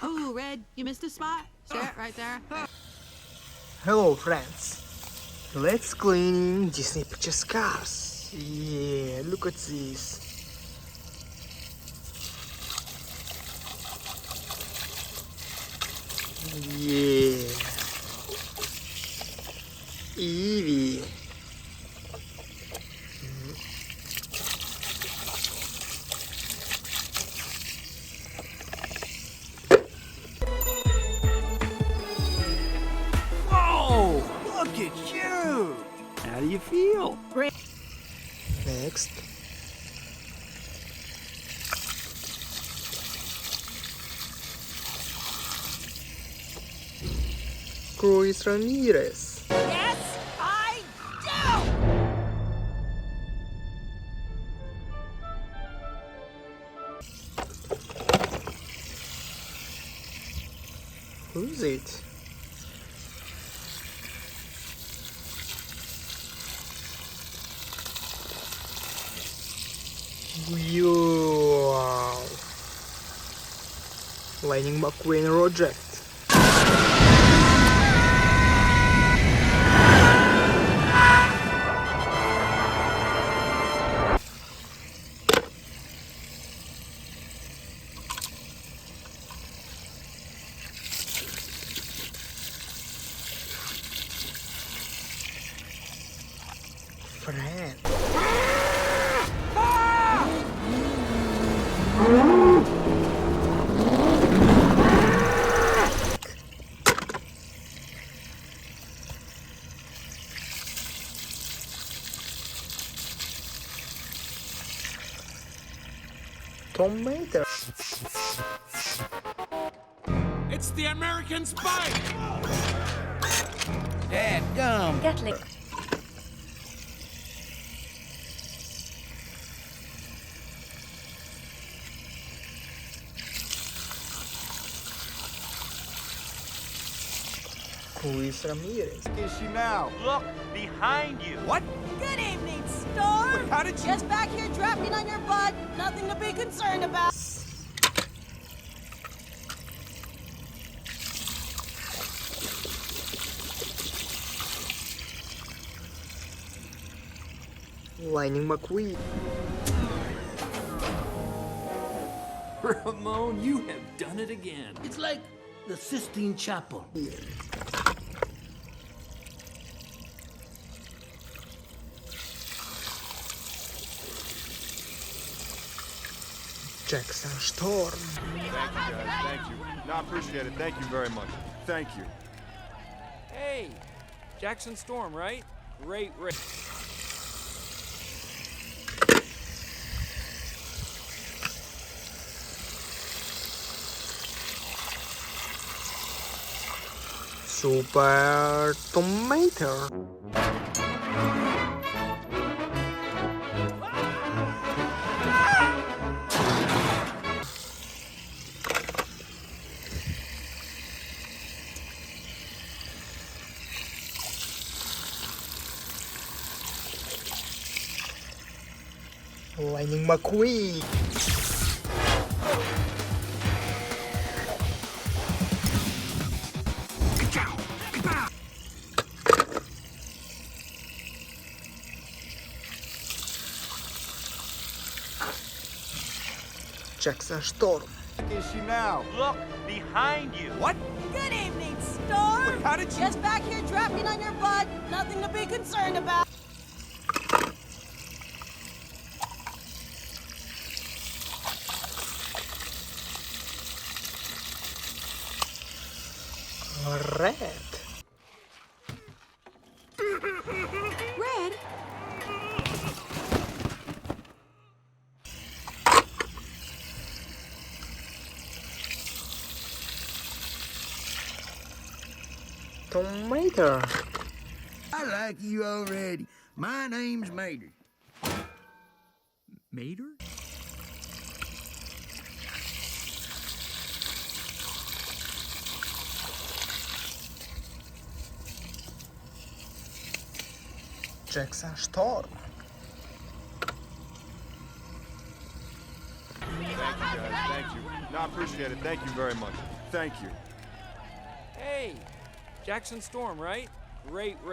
Oh, Red, you missed a spot? Sure, right there. Hello, friends. Let's clean Disney Pictures cars. Yeah, look at this. Yeah. Evie. Whoa! Look at you! How do you feel? Great. Next. Cruz Ramirez. Yes, I do! Who's it? Wow. Lightning McQueen Project. Friend. Tomato. It's the American spy! Dadgum. Yardley. Cruz Ramirez. Is she now? Look behind you. What? Good evening, Storm. How did you... Just back here drafting on your butt. Nothing to be concerned about. Lightning McQueen. Ramon, you have done it again. It's like the Sistine Chapel. Jackson Storm. Thank you, guys. Thank you. No, I appreciate it. Thank you very much. Thank you. Hey, Jackson Storm, right? Great race. Super Tomato. Lightning McQueen. Jackson Storm. Is she now? Look behind you. What? Good evening, Storm. How did you... Just back here drafting on your butt. Nothing to be concerned about. Red. Red? Tomato. I like you already. My name's Mater. Mater? Jackson Storm. Thank you, guys. Thank you. No, I appreciate it. Thank you very much. Thank you. Hey, Jackson Storm, right? Great race.